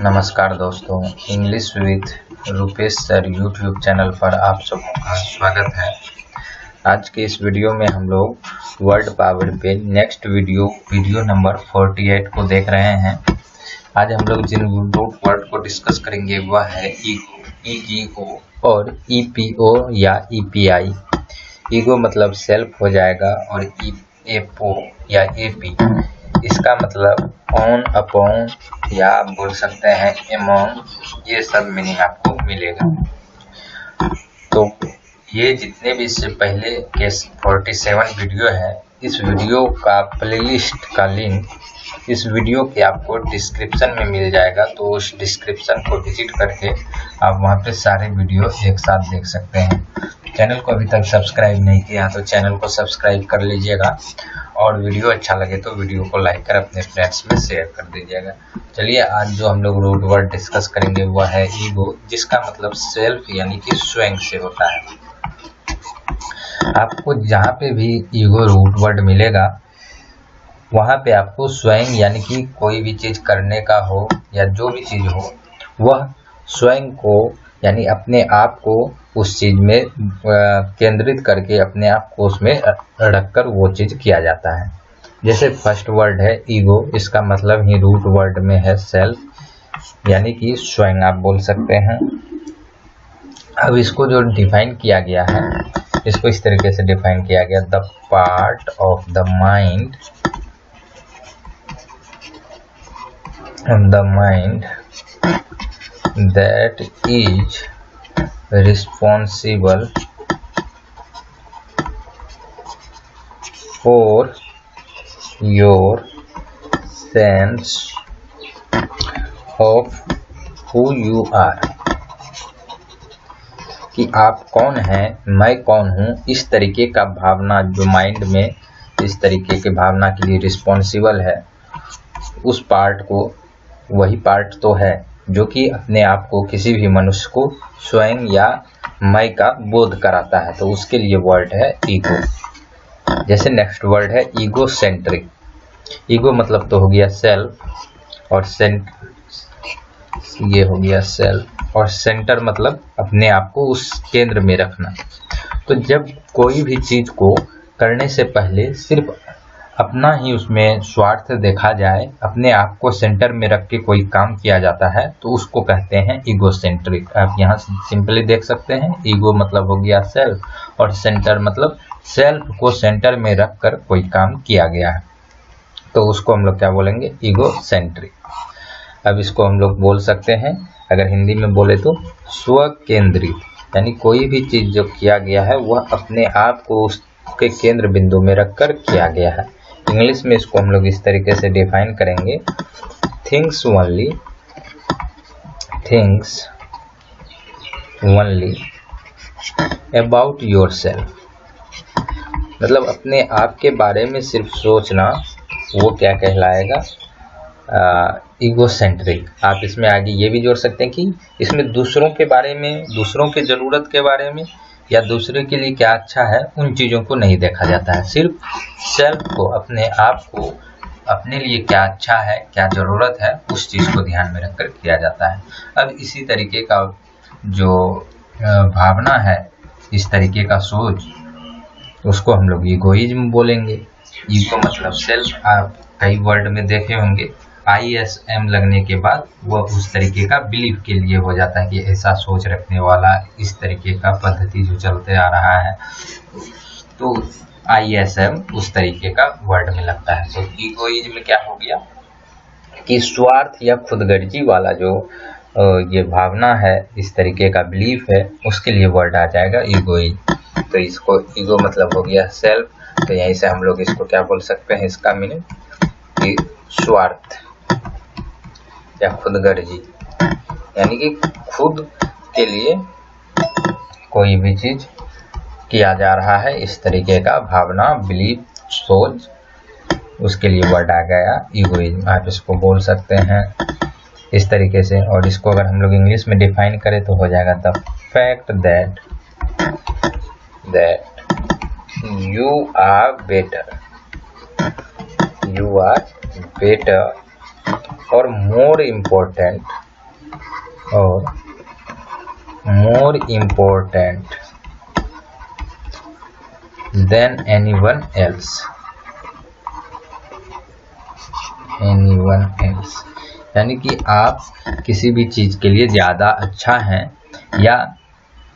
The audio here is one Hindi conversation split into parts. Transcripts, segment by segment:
नमस्कार दोस्तों, English with Rupesh sir YouTube channel पर आप सबों का स्वागत है। आज के इस वीडियो में हम लोग वर्ड पावर पे नेक्स्ट वीडियो नंबर 48 को देख रहे हैं। आज हम लोग जिन रूट वर्ड को डिस्कस करेंगे वह है ईगो और ईपीओ या ईपीआई। ईगो मतलब सेल्फ हो जाएगा और ईएपओ या एपी इसका मतलब ऑन, अपॉन या आप बोल सकते हैं एमोंग, ये सब मीनिंग आपको मिलेगा। तो ये जितने भी इससे पहले के 47 वीडियो है, इस वीडियो का प्लेलिस्ट का लिंक इस वीडियो के आपको डिस्क्रिप्शन में मिल जाएगा। तो उस डिस्क्रिप्शन को विजिट करके आप वहाँ पे सारे वीडियो एक साथ देख सकते हैं। चैनल को अभी तक सब्सक्राइब नहीं किया तो चैनल को सब्सक्राइब कर लीजिएगा और वीडियो अच्छा लगे तो वीडियो को लाइक कर अपने फ्रेंड्स में शेयर कर दीजिएगा। चलिए, आज जो हम लोग रूट वर्ड डिस्कस करेंगे वह है ईगो, जिसका मतलब सेल्फ यानी कि स्वयं से होता है। आपको जहाँ पे भी ईगो रूट वर्ड मिलेगा वहाँ पे आपको स्वयं यानी कि कोई भी चीज़ करने का हो या जो भी चीज़ हो वह स्वयं को यानी अपने आप को उस चीज़ में केंद्रित करके अपने आप को उसमें रखकर वो चीज़ किया जाता है। जैसे फर्स्ट वर्ड है ईगो, इसका मतलब ही रूट वर्ड में है सेल्फ यानी कि स्वयं आप बोल सकते हैं। अब इसको जो डिफाइन किया गया है, इसको इस तरीके से डिफाइन किया गया, the part of the mind that is responsible for your sense of who you are, कि आप कौन हैं, मैं कौन हूँ, इस तरीके का भावना जो माइंड में इस तरीके के भावना के लिए रिस्पॉन्सिबल है, उस पार्ट को, वही पार्ट तो है जो कि अपने आप को किसी भी मनुष्य को स्वयं या मैं का बोध कराता है। तो उसके लिए वर्ड है ईगो। जैसे नेक्स्ट वर्ड है ईगो सेंट्रिक। ईगो मतलब तो हो गया सेल्फ और ये हो गया सेल्फ और सेंटर मतलब अपने आप को उस केंद्र में रखना। तो जब कोई भी चीज को करने से पहले सिर्फ अपना ही उसमें स्वार्थ देखा जाए, अपने आप को सेंटर में रख के कोई काम किया जाता है, तो उसको कहते हैं ईगोसेंट्रिक। आप यहाँ सिंपली देख सकते हैं, ईगो मतलब हो गया सेल्फ और सेंटर मतलब सेल्फ को सेंटर में रख कर कोई काम किया गया है, तो उसको हम लोग क्या बोलेंगे, ईगोसेंट्रिक। अब इसको हम लोग बोल सकते हैं, अगर हिंदी में बोले तो स्व केंद्रित, यानी कोई भी चीज जो किया गया है वह अपने आप को उसके केंद्र बिंदु में रखकर किया गया है। इंग्लिश में इसको हम लोग इस तरीके से डिफाइन करेंगे, थिंग्स ओनली अबाउट योरसेल्फ, मतलब अपने आप के बारे में सिर्फ सोचना, वो क्या कहलाएगा, ईगोसेंट्रिक। आप इसमें आगे ये भी जोड़ सकते हैं कि इसमें दूसरों के बारे में, दूसरों के ज़रूरत के बारे में या दूसरे के लिए क्या अच्छा है उन चीज़ों को नहीं देखा जाता है। सिर्फ सेल्फ को, अपने आप को, अपने लिए क्या अच्छा है, क्या ज़रूरत है, उस चीज़ को ध्यान में रखकर किया जाता है। अब इसी तरीके का जो भावना है, इस तरीके का सोच, उसको हम लोग ईगोइज्म बोलेंगे। ईगो मतलब सेल्फ। आप कई वर्ड में देखे होंगे ISM लगने के बाद वह उस तरीके का बिलीफ के लिए हो जाता है कि ऐसा सोच रखने वाला, इस तरीके का पद्धति जो चलते आ रहा है, तो ISM उस तरीके का वर्ड में लगता है। तो ईगोइज्म में क्या हो गया कि स्वार्थ या खुदगर्जी वाला जो ये भावना है, इस तरीके का बिलीफ है, उसके लिए वर्ड आ जाएगा ईगोइज्म। तो इसको ईगो मतलब हो गया सेल्फ, तो यहीं से हम लोग इसको क्या बोल सकते हैं, इसका मीनिंग कि स्वार्थ या खुदगर्जी, यानी कि खुद के लिए कोई भी चीज किया जा रहा है, इस तरीके का भावना, बिलीफ, सोच, उसके लिए वर्ड आ गया ईगोइज्म। आप इसको बोल सकते हैं इस तरीके से। और इसको अगर हम लोग इंग्लिश में डिफाइन करें तो हो जाएगा the fact that you are better or more important और more important than anyone else, यानी कि आप किसी भी चीज के लिए ज्यादा अच्छा हैं या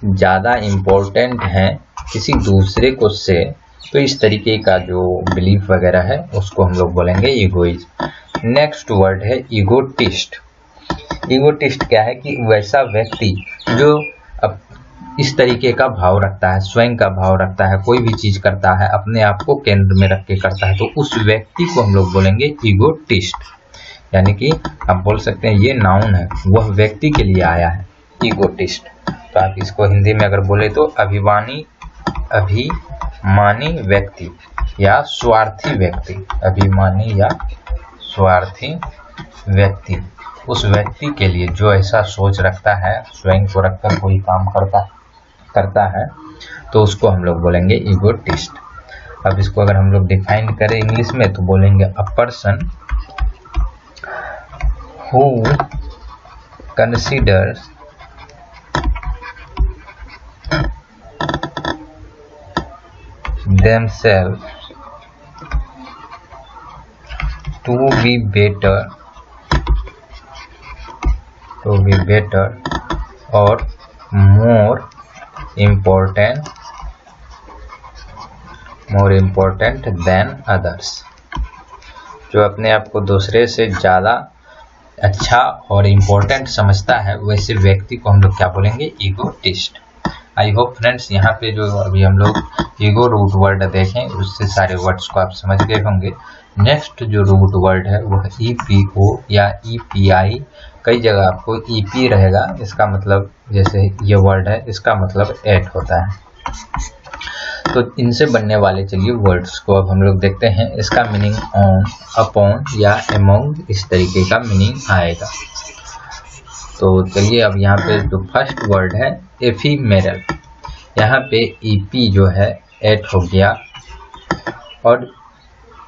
ज्यादा इम्पोर्टेंट हैं किसी दूसरे को से, तो इस तरीके का जो बिलीफ वगैरह है उसको हम लोग बोलेंगे ईगोइज्म। नेक्स्ट वर्ड है ईगोटिस्ट। ईगोटिस्ट क्या है कि वैसा व्यक्ति जो अब इस तरीके का भाव रखता है, स्वयं का भाव रखता है, कोई भी चीज करता है अपने आप को केंद्र में रख के करता है, तो उस व्यक्ति को हम लोग बोलेंगे ईगोटिस्ट। यानी कि आप बोल सकते हैं ये नाउन है, वह व्यक्ति के लिए आया है ईगोटिस्ट। तो आप इसको हिंदी में अगर बोले तो अभिमानी व्यक्ति या स्वार्थी व्यक्ति, अभिमानी या स्वार्थी व्यक्ति, उस व्यक्ति के लिए जो ऐसा सोच रखता है, स्वयं को रखकर कोई काम करता है, तो उसको हम लोग बोलेंगे ईगोटिस्ट। अब इसको अगर हम लोग डिफाइन करें इंग्लिश में तो बोलेंगे a person who considers themselves to be better or more important than others, जो अपने आप को दूसरे से ज़्यादा अच्छा और इम्पोर्टेंट समझता है, वैसे व्यक्ति को हम लोग क्या बोलेंगे ईगोटिस्ट। आई होप फ्रेंड्स यहाँ पे जो अभी हम लोग ईगो रूट वर्ड देखें उससे सारे वर्ड्स को आप समझ गए होंगे। नेक्स्ट जो रूट वर्ड है वह EPO या EPI, कई जगह आपको EP रहेगा, इसका मतलब जैसे ये वर्ड है इसका मतलब एट होता है। तो इनसे बनने वाले चलिए वर्ड्स को अब हम लोग देखते हैं। इसका मीनिंग ऑन, अपॉन या अमंग, इस तरीके का मीनिंग आएगा। तो चलिए अब यहाँ पे जो फर्स्ट वर्ड है एफीमेरल, यहाँ पे EP जो है एट हो गया और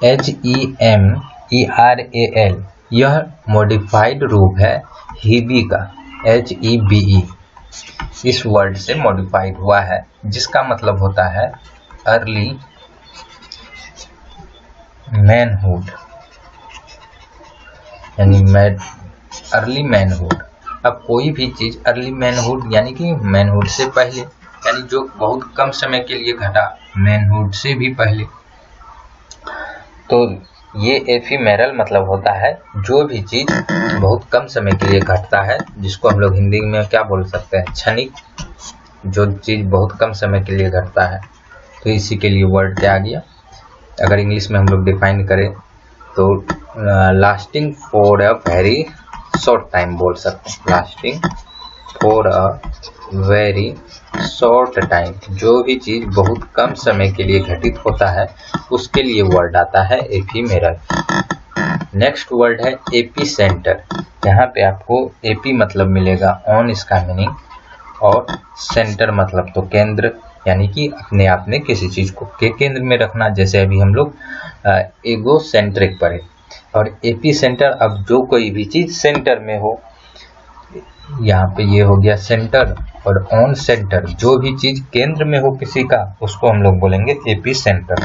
HEMERAL यह मॉडिफाइड रूप है हीबी का, HEBE इस वर्ड से मॉडिफाइड हुआ है, जिसका मतलब होता है अर्ली मैनहुड, यानी अर्ली मैनहुड। अब कोई भी चीज अर्ली मैनहुड यानी कि मैनहुड से पहले, यानी जो बहुत कम समय के लिए घटा, मैनहुड से भी पहले। तो ये एफीमेरल मतलब होता है जो भी चीज बहुत कम समय के लिए घटता है, जिसको हम लोग हिंदी में क्या बोल सकते हैं, क्षणिक, जो चीज बहुत कम समय के लिए घटता है। तो इसी के लिए वर्ड क्या आ गया। अगर इंग्लिश में हम लोग डिफाइन करें तो lasting for a very short time बोल सकते हैं, lasting for a very short time, जो भी चीज बहुत कम समय के लिए घटित होता है उसके लिए वर्ड आता है एफीमेरल। नेक्स्ट वर्ड है एपी सेंटर। यहाँ पे आपको एपी मतलब मिलेगा ऑन, इसका मीनिंग, और सेंटर मतलब तो केंद्र, यानी कि अपने आप में किसी चीज को के केंद्र में रखना। जैसे अभी हम लोग एगो सेंट्रिक पढ़े, और एपी सेंटर, अब जो कोई भी चीज सेंटर में हो, यहाँ पे ये हो गया सेंटर, और ऑन सेंटर जो भी चीज केंद्र में हो किसी का, उसको हम लोग बोलेंगे एपी सेंटर।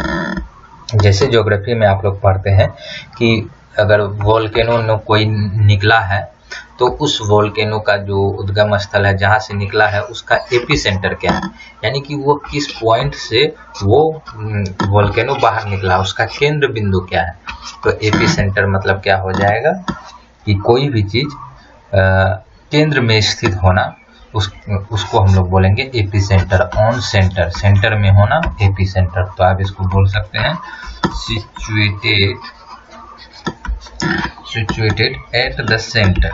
जैसे ज्योग्राफी में आप लोग पढ़ते हैं कि अगर वोल्केनो कोई निकला है तो उस वोल्केनो का जो उद्गम स्थल है, जहाँ से निकला है, उसका एपी सेंटर क्या है, यानी कि वो किस पॉइंट से वो वोल्केनो बाहर निकला, उसका केंद्र बिंदु क्या है। तो एपी सेंटर मतलब क्या हो जाएगा कि कोई भी चीज केंद्र में स्थित होना, उसको हम लोग बोलेंगे AP centre. On centre, centre में होना, एपी सेंटर। तो आप इसको बोल सकते हैं situated at the centre,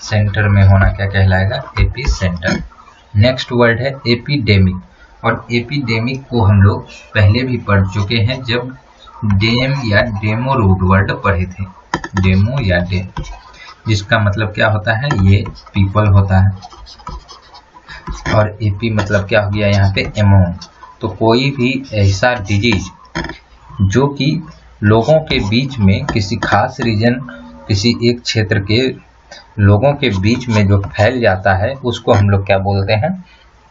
centre में होना क्या कहलाएगा, एपी सेंटर। नेक्स्ट वर्ड है एपिडेमिक, और एपिडेमिक को हम लोग पहले भी पढ़ चुके हैं जब डेम या डेमो रूट वर्ड पढ़े थे, डेमो या डेम, जिसका मतलब क्या होता है, ये पीपल होता है, और एपी मतलब क्या हो गया यहाँ पे, एमोंग। तो कोई भी ऐसा डिजीज जो कि लोगों के बीच में किसी खास रीजन, किसी एक क्षेत्र के लोगों के बीच में जो फैल जाता है उसको हम लोग क्या बोलते हैं,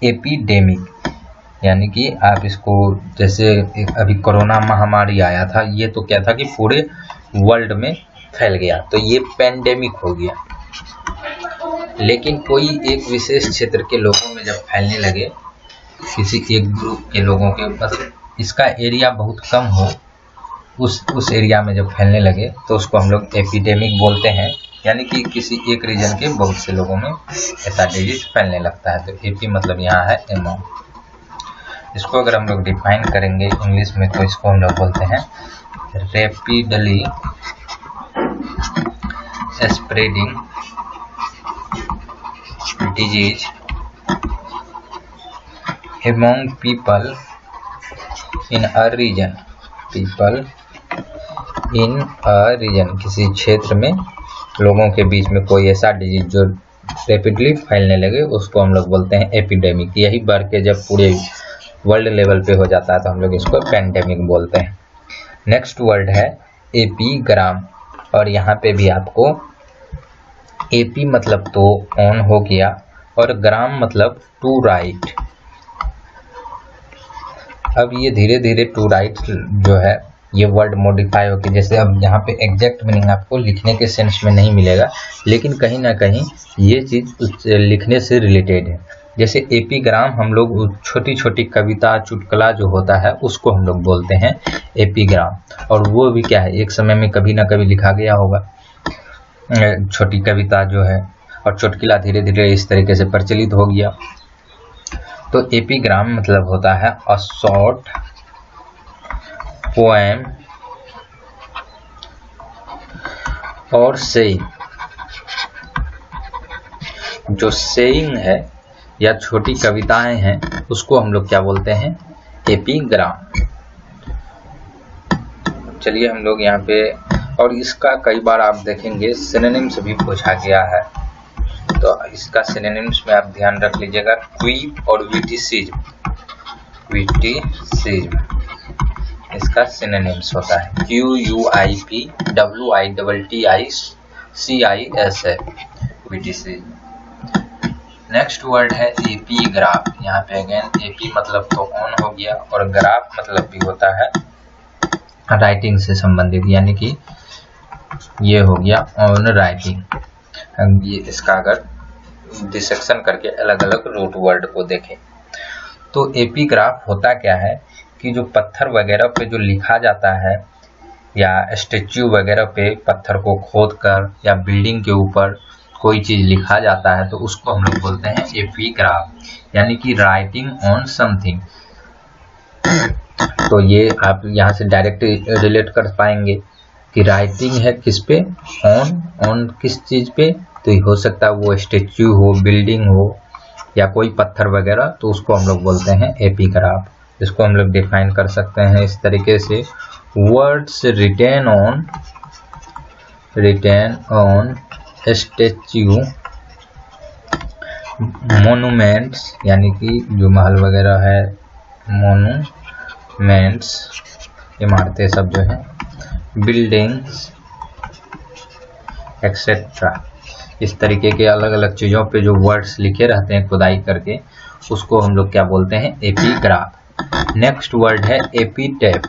एपिडेमिक। यानी कि आप इसको, जैसे अभी कोरोना महामारी आया था, ये तो क्या था कि पूरे वर्ल्ड में फैल गया, तो ये पेंडेमिक हो गया। लेकिन कोई एक विशेष क्षेत्र के लोगों में जब फैलने लगे, किसी एक ग्रुप के लोगों के, मतलब इसका एरिया बहुत कम हो, उस एरिया में जब फैलने लगे तो उसको हम लोग एपिडेमिक बोलते हैं। यानी कि किसी एक रीजन के बहुत से लोगों में ऐसा डिजीज फैलने लगता है। तो एपी मतलब यहाँ है एमोंग। इसको अगर हम लोग डिफाइन करेंगे इंग्लिश में तो इसको हम लोग बोलते हैं rapidly spreading disease among people in a region। people in a region, किसी क्षेत्र में लोगों के बीच में कोई ऐसा डिजीज जो रैपिडली फैलने लगे उसको हम लोग बोलते हैं एपिडेमिक। यही बढ़ के जब पूरे वर्ल्ड लेवल पे हो जाता है तो हम लोग इसको पेंडेमिक बोलते हैं। नेक्स्ट वर्ड है एपीग्राम, और यहाँ पे भी आपको एपी मतलब तो ऑन हो गया और ग्राम मतलब टू राइट। अब ये धीरे धीरे टू राइट जो है ये वर्ड मॉडिफाई होकर, जैसे अब यहाँ पे एग्जैक्ट मीनिंग आपको लिखने के सेंस में नहीं मिलेगा, लेकिन कहीं ना कहीं ये चीज़ लिखने से रिलेटेड है। जैसे एपीग्राम हम लोग छोटी छोटी कविता चुटकुला जो होता है उसको हम लोग बोलते हैं एपीग्राम, और वो भी क्या है, एक समय में कभी ना कभी लिखा गया होगा छोटी कविता जो है, और चुटकुला धीरे धीरे इस तरीके से प्रचलित हो गया। तो एपीग्राम मतलब होता है अ शॉर्ट पोएम और सेइंग। जो सेइंग है या छोटी कविताएं हैं उसको हम लोग क्या बोलते हैं, एपीग्राम। चलिए हम लोग यहाँ पे, और इसका कई बार आप देखेंगे सिनोनिम्स भी पूछा गया है, तो इसका सिनोनिम्स में आप ध्यान रख लीजिएगा, क्विप और विटिसिज्म। विटिसिज्म इसका सिनोनिम्स होता है QUIP WITTICISM, विटिसिज्म। नेक्स्ट वर्ड है एपीग्राफ। यहाँ पे अगेन एपी मतलब तो ऑन हो गया और ग्राफ मतलब भी होता है राइटिंग से संबंधित, यानी कि ये हो गया ऑन राइटिंग। हम ये इसका अगर डिसेक्शन करके अलग अलग रूट वर्ड को देखें तो एपीग्राफ होता क्या है कि जो पत्थर वगैरह पे जो लिखा जाता है या स्टेच्यू वगैरह पे पत्थर को खोद कर या बिल्डिंग के ऊपर कोई चीज लिखा जाता है तो उसको हम लोग बोलते हैं एपीग्राफ, यानी कि राइटिंग ऑन समथिंग। तो ये आप यहाँ से डायरेक्ट रिलेट कर पाएंगे कि राइटिंग है किस पे, ऑन किस चीज पे, तो हो सकता है वो स्टेच्यू हो, बिल्डिंग हो या कोई पत्थर वगैरह, तो उसको हम लोग बोलते हैं एपीग्राफ। इसको हम लोग डिफाइन कर सकते हैं इस तरीके से, words written on statue monuments, यानी कि जो महल वगैरह है, मोनूमेंट्स इमारतें सब जो है, बिल्डिंग्स एक्सेट्रा, इस तरीके के अलग अलग चीज़ों पे जो वर्ड्स लिखे रहते हैं खुदाई करके, उसको हम लोग क्या बोलते हैं, एपीग्राफ। नेक्स्ट वर्ड है एपीटेप।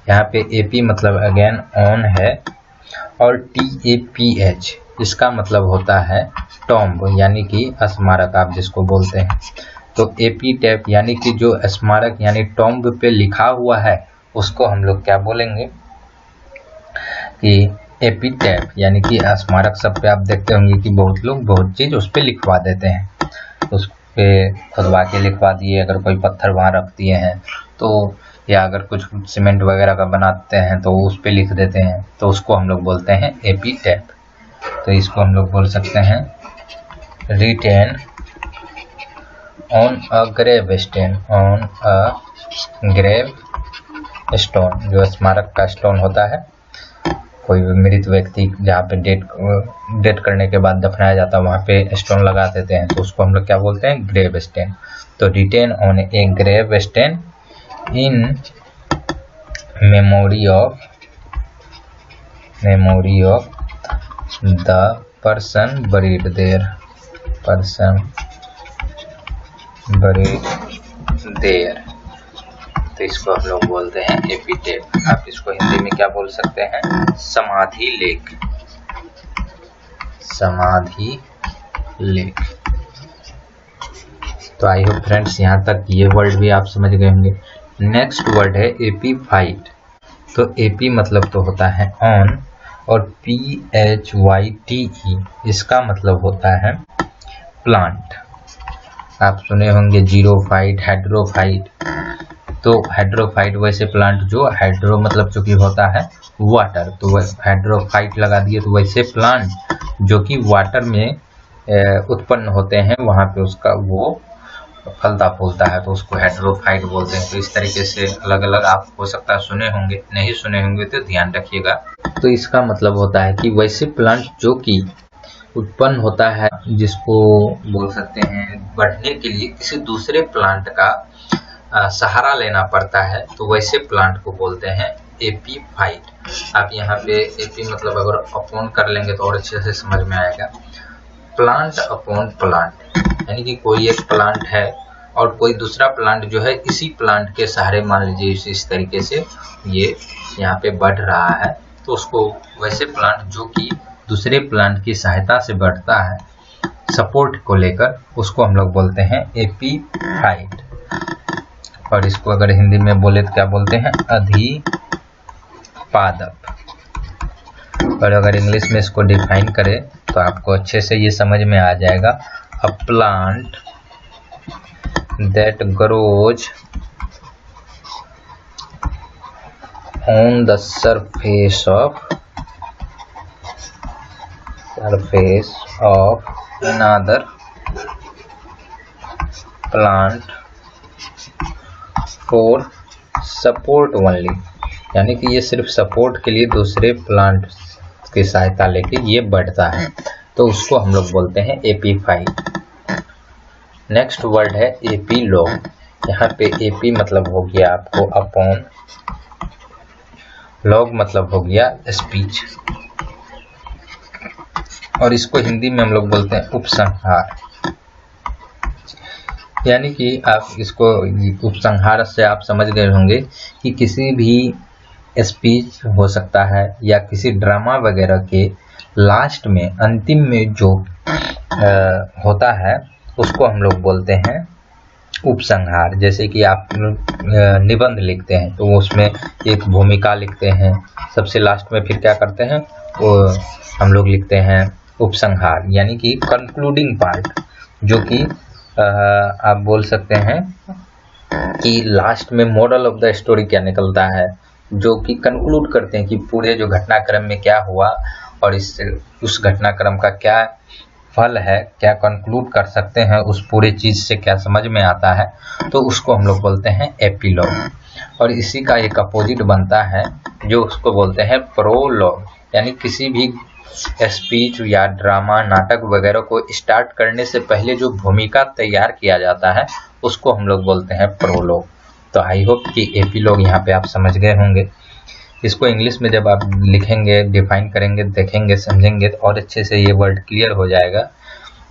यहाँ पे एपी मतलब अगेन ऑन है और TAPH इसका मतलब होता है टॉम्ब, यानी कि स्मारक आप जिसको बोलते हैं। तो एपीटेप यानी कि जो स्मारक यानी टॉम्ब पे लिखा हुआ है उसको हम लोग क्या बोलेंगे कि एपीटेप, यानी कि स्मारक सब पे आप देखते होंगे कि बहुत लोग बहुत चीज़ उस पर लिखवा देते हैं, उस पे खुदवा के लिखवा दिए, अगर कोई पत्थर वहाँ रख दिए हैं तो, या अगर कुछ सीमेंट वगैरह का बनाते हैं तो उस पे लिख देते हैं, तो उसको हम लोग बोलते हैं एपीटेप। तो इसको हम लोग बोल सकते हैं written on a gravestone, on a gravestone, जो स्मारक का स्टोन होता है, कोई मृत व्यक्ति जहाँ पे डेट करने के बाद दफनाया जाता है वहाँ पे स्टोन लगा देते हैं, तो उसको हम लोग क्या बोलते हैं, ग्रेव स्टोन। तो written on a gravestone in memory of the person buried there, person buried there, तो इसको हम लोग बोलते हैं एपिटेफ। आप इसको हिंदी में क्या बोल सकते हैं, समाधि लेख, समाधि लेख। तो आई होप फ्रेंड्स यहाँ तक ये वर्ड भी आप समझ गए होंगे। नेक्स्ट वर्ड है एपीफाइट। तो एपी मतलब तो होता है ऑन, और PHYTE इसका मतलब होता है प्लांट। आप सुने होंगे जीरोफाइट, हाइड्रोफाइट। तो हाइड्रोफाइट वैसे प्लांट जो हाइड्रो मतलब जो कि होता है वाटर, तो हाइड्रोफाइट लगा दिए। तो वैसे प्लांट जो कि वाटर में उत्पन्न होते हैं, वहाँ पे उसका वो फलता फूलता है, तो उसको हाइड्रोफाइट बोलते हैं। तो इस तरीके से अलग अलग आप हो सकता है सुने होंगे, नहीं सुने होंगे तो ध्यान रखिएगा। तो इसका मतलब होता है कि वैसे प्लांट जो कि उत्पन्न होता है, जिसको बोल सकते हैं बढ़ने के लिए किसी दूसरे प्लांट का सहारा लेना पड़ता है, तो वैसे प्लांट को बोलते हैं एपीफाइट। आप यहाँ पे एपी मतलब अगर अपॉन कर लेंगे तो और अच्छे से समझ में आएगा। प्लांट अपॉन प्लांट, यानी कि कोई एक प्लांट है और कोई दूसरा प्लांट जो है इसी प्लांट के सहारे, मान लीजिए इस तरीके से ये यहाँ पे बढ़ रहा है, तो उसको वैसे प्लांट जो कि दूसरे प्लांट की सहायता से बढ़ता है सपोर्ट को लेकर, उसको हम लोग बोलते हैं एपीफाइट। और इसको अगर हिंदी में बोले तो क्या बोलते हैं, अधिपादप। और अगर इंग्लिश में इसको डिफाइन करें तो आपको अच्छे से ये समझ में आ जाएगा। A plant that grows on the surface of another plant for support only, यानी कि ये सिर्फ सपोर्ट के लिए दूसरे प्लांट की सहायता लेके ये बढ़ता है, तो उसको हम लोग बोलते हैं एपीफाइट। नेक्स्ट वर्ड है एपीलॉग। यहाँ पे एपी मतलब हो गया आपको अपॉन, लॉग मतलब हो गया स्पीच, और इसको हिंदी में हम लोग बोलते हैं उपसंहार। यानी कि आप इसको उपसंहार से आप समझ गए होंगे कि किसी भी स्पीच हो सकता है या किसी ड्रामा वगैरह के लास्ट में, अंतिम में जो होता है उसको हम लोग बोलते हैं उपसंहार। जैसे कि आप निबंध लिखते हैं तो उसमें एक भूमिका लिखते हैं, सबसे लास्ट में फिर क्या करते हैं, वो हम लोग लिखते हैं उपसंहार, यानी कि कंक्लूडिंग पार्ट, जो कि आप बोल सकते हैं कि लास्ट में मॉरल ऑफ द स्टोरी क्या निकलता है, जो कि कंक्लूड करते हैं कि पूरे जो घटनाक्रम में क्या हुआ और इससे उस घटनाक्रम का क्या फल है, क्या कंक्लूड कर सकते हैं, उस पूरे चीज़ से क्या समझ में आता है, तो उसको हम लोग बोलते हैं एपीलॉग। और इसी का एक अपोजिट बनता है जो उसको बोलते हैं प्रोलॉग, यानी किसी भी स्पीच या ड्रामा, नाटक वगैरह को स्टार्ट करने से पहले जो भूमिका तैयार किया जाता है उसको हम लोग बोलते हैं प्रोलॉग। तो आई होप कि एपीलॉग यहाँ पे आप समझ गए होंगे। इसको इंग्लिश में जब आप लिखेंगे, डिफाइन करेंगे, देखेंगे, समझेंगे तो और अच्छे से ये वर्ड क्लियर हो जाएगा।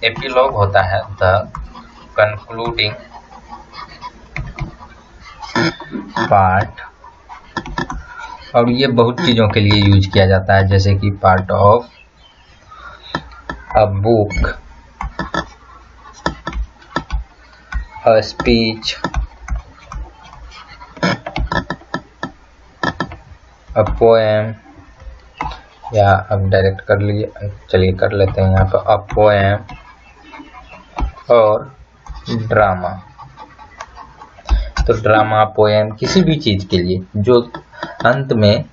एपीलॉग होता है द कंक्लूडिंग पार्ट, और ये बहुत चीज़ों के लिए यूज किया जाता है, जैसे कि part of a book, a speech, a poem, या अब डायरेक्ट कर लिए, चलिए कर लेते हैं यहाँ पर अ पोएम, और ड्रामा। तो ड्रामा, पोएम, किसी भी चीज़ के लिए जो अंत में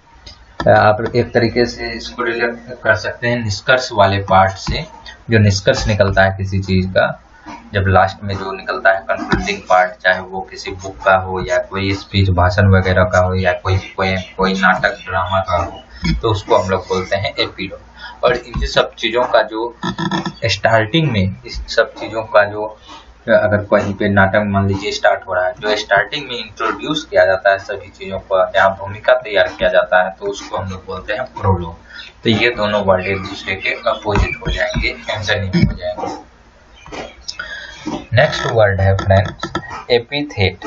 आप एक तरीके से इसको रिलेट कर सकते हैं निष्कर्ष वाले पार्ट से, जो निष्कर्ष निकलता है किसी चीज़ का, जब लास्ट में जो निकलता है कंक्लूडिंग पार्ट, चाहे वो किसी बुक का हो या कोई स्पीच, भाषण वगैरह का हो, या कोई पोएम, कोई नाटक, ड्रामा का हो, तो उसको हम लोग बोलते हैं एपीलॉग। और इन सब चीज़ों का जो स्टार्टिंग में, इस सब चीज़ों का जो अगर कहीं पे नाटक मान लीजिए स्टार्ट हो रहा है, जो स्टार्टिंग में इंट्रोड्यूस किया जाता है सभी चीजों को, या भूमिका तैयार किया जाता है, तो उसको हम लोग बोलते हैं प्रोलोग। तो ये दोनों वर्ड एक दूसरे के अपोजिट हो जाएंगे, एंटोनिम हो जाएंगे। नेक्स्ट वर्ड है फ्रेंड्स एपिथेट।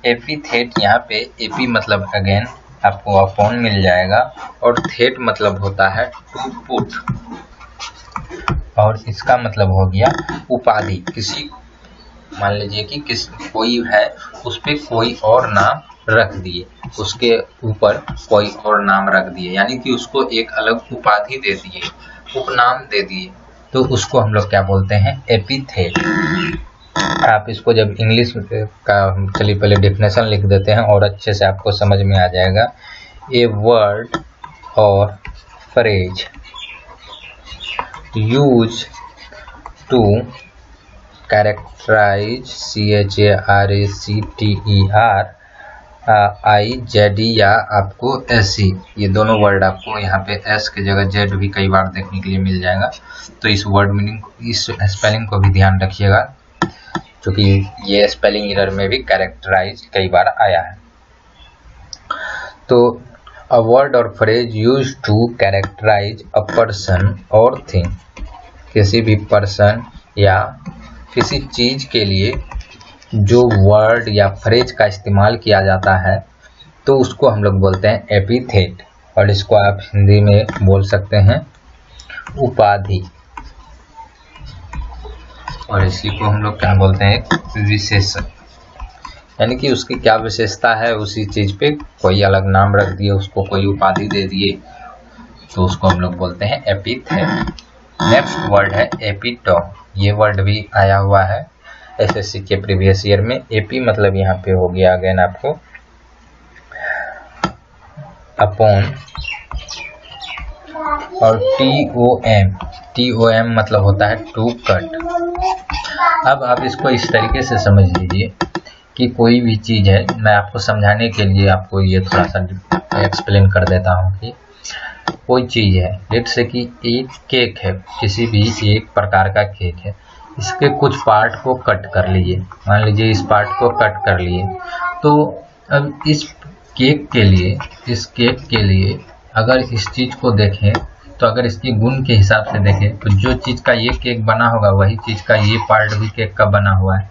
एपिथेट, यहाँ पे एपी मतलब अगेन आपको अपॉन मिल जाएगा, और थेट मतलब होता है टू पुट, और इसका मतलब हो गया उपाधि। किसी मान लीजिए कि कोई है, उस पे कोई और नाम रख दिए, उसके ऊपर कोई और नाम रख दिए, यानी कि उसको एक अलग उपाधि दे दिए, उपनाम दे दिए, तो उसको हम लोग क्या बोलते हैं? एपिथेट। आप इसको जब इंग्लिश का, चलिए पहले डेफिनेशन लिख देते हैं और अच्छे से आपको समझ में आ जाएगा। ए वर्ड और phrase use to characterize CHARACTER IZE या आपको SE, ये दोनों वर्ड आपको यहाँ पे S की जगह Z भी कई बार देखने के लिए मिल जाएगा। तो इस वर्ड मीनिंग, इस स्पेलिंग को भी ध्यान रखिएगा, क्योंकि ये स्पेलिंग एरर में भी कैरेक्टराइज कई बार आया है। तो अ वर्ड और phrase use to characterize a person और थिंग, किसी भी पर्सन या किसी चीज के लिए जो वर्ड या फ्रेज का इस्तेमाल किया जाता है, तो उसको हम लोग बोलते हैं एपिथेट, और इसको आप हिंदी में बोल सकते हैं उपाधि, और इसी को हम लोग क्या बोलते हैं? विशेषण। यानी कि उसकी क्या विशेषता है, उसी चीज पे कोई अलग नाम रख दिए, उसको कोई उपाधि दे दिए, तो उसको हम लोग बोलते हैं एपिथेट। नेक्स्ट वर्ड है एपिटोम। ये वर्ड भी आया हुआ है SSC के प्रीवियस ईयर में। एपी मतलब यहाँ पे हो गया अगेन आपको अपॉन, और TOM मतलब होता है टू कट। अब आप इसको इस तरीके से समझ लीजिए कि कोई भी चीज है, मैं आपको समझाने के लिए आपको ये थोड़ा सा एक्सप्लेन कर देता हूँ कि कोई चीज है, लेट से कि एक केक है, किसी भी एक प्रकार का केक है, इसके कुछ पार्ट को कट कर लीजिए, मान लीजिए इस पार्ट को कट कर लिए, तो अब इस केक के लिए अगर इस चीज को देखें, तो अगर इसकी गुण के हिसाब से देखें, तो जो चीज का ये केक बना होगा वही चीज का ये पार्ट भी केक का बना हुआ है।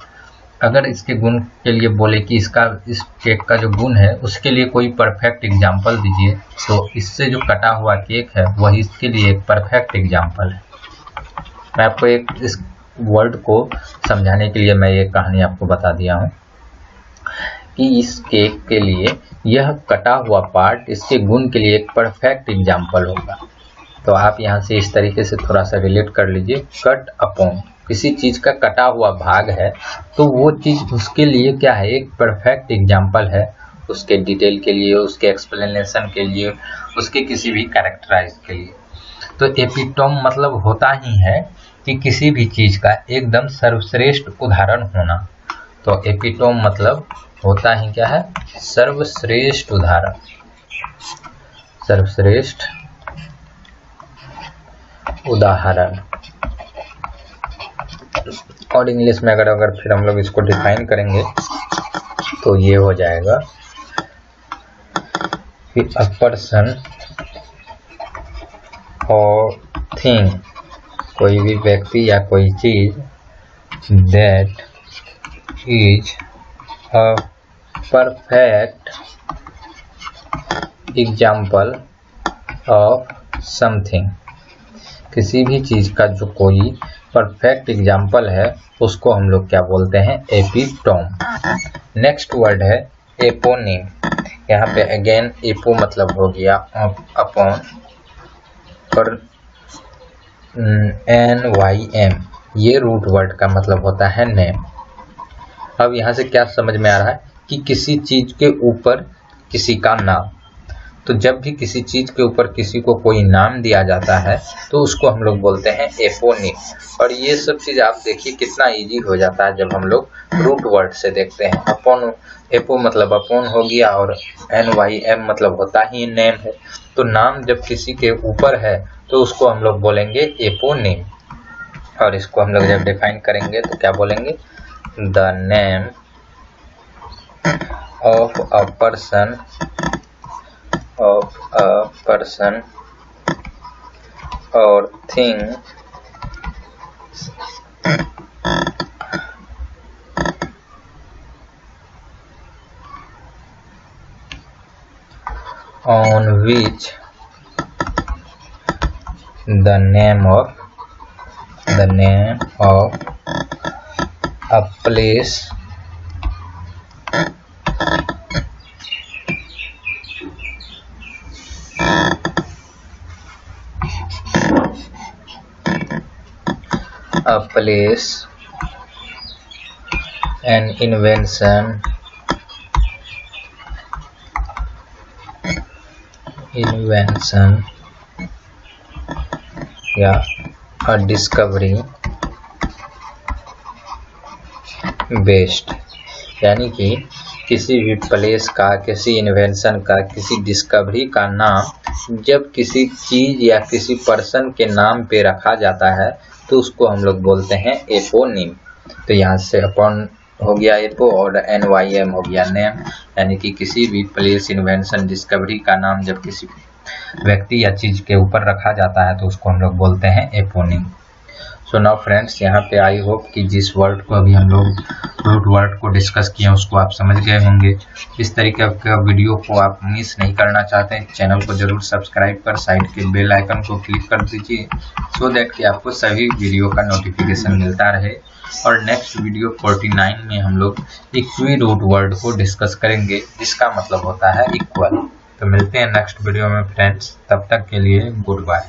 अगर इसके गुण के लिए बोले कि इस केक का जो गुण है उसके लिए कोई परफेक्ट एग्जाम्पल दीजिए, तो इससे जो कटा हुआ केक है वही इसके लिए एक परफेक्ट एग्जाम्पल है। मैं आपको इस वर्ड को समझाने के लिए मैं ये कहानी आपको बता दिया हूँ कि इस केक के लिए यह कटा हुआ पार्ट इसके गुण के लिए एक परफेक्ट एग्जाम्पल होगा। तो आप यहाँ से इस तरीके से थोड़ा सा रिलेट कर लीजिए। कट अपॉन, किसी चीज का कटा हुआ भाग है, तो वो चीज उसके लिए क्या है? एक परफेक्ट एग्जाम्पल है, उसके डिटेल के लिए, उसके एक्सप्लेनेशन के लिए, उसके किसी भी कैरेक्टराइज के लिए। तो एपिटोम मतलब होता ही है कि किसी भी चीज का एकदम सर्वश्रेष्ठ उदाहरण होना। तो एपिटोम मतलब होता ही क्या है? सर्वश्रेष्ठ उदाहरण, सर्वश्रेष्ठ उदाहरण। और इंग्लिश में अगर फिर हम लोग इसको डिफाइन करेंगे तो ये हो जाएगा कि अ पर्सन और थिंग, कोई भी व्यक्ति या कोई चीज, that is a perfect example of something. किसी भी चीज का जो कोई परफेक्ट एग्जाम्पल है उसको हम लोग क्या बोलते हैं? एपिटोम। नेक्स्ट वर्ड है एपोनिम। यहाँ पे अगेन एपो मतलब हो गया अपॉन, और NYM ये रूट वर्ड का मतलब होता है नेम। अब यहाँ से क्या समझ में आ रहा है कि किसी चीज के ऊपर किसी का नाम, तो जब भी किसी चीज के ऊपर किसी को कोई नाम दिया जाता है तो उसको हम लोग बोलते हैं एपोनिम। और ये सब चीज आप देखिए कितना इजी हो जाता है जब हम लोग रूट वर्ड से देखते हैं। अपॉन, एपो मतलब अपॉन हो गया, और NYM मतलब होता ही नेम है। तो नाम जब किसी के ऊपर है तो उसको हम लोग बोलेंगे एपोनिम। और इसको हम लोग जब डिफाइन करेंगे तो क्या बोलेंगे? the name of a person or thing on which the name of a place an invention या a discovery बेस्ड, यानी कि किसी भी प्लेस का, किसी इन्वेंशन का, किसी डिस्कवरी का नाम जब किसी चीज या किसी पर्सन के नाम पे रखा जाता है तो उसको हम लोग बोलते हैं एपोनिम। तो यहाँ से अपॉन हो गया एपो और NYM हो गया नेम, यानी कि किसी भी प्लेस, इन्वेंशन, डिस्कवरी का नाम जब किसी व्यक्ति या चीज के ऊपर रखा जाता है तो उसको हम लोग बोलते हैं एपोनिम। सो नाउ फ्रेंड्स, यहाँ पे आई होप कि जिस वर्ड को अभी हम लोग रूट वर्ड को डिस्कस किए उसको आप समझ गए होंगे। इस तरीके का वीडियो को आप मिस नहीं करना चाहते हैं, चैनल को जरूर सब्सक्राइब कर साइड के बेल आइकन को क्लिक कर दीजिए सो दैट कि आपको सभी वीडियो का नोटिफिकेशन मिलता रहे। और नेक्स्ट वीडियो 49 में हम लोग इक्वी रूट वर्ड को डिस्कस करेंगे, जिसका मतलब होता है इक्वल। तो मिलते हैं नेक्स्ट वीडियो में फ्रेंड्स, तब तक के लिए गुड बाय।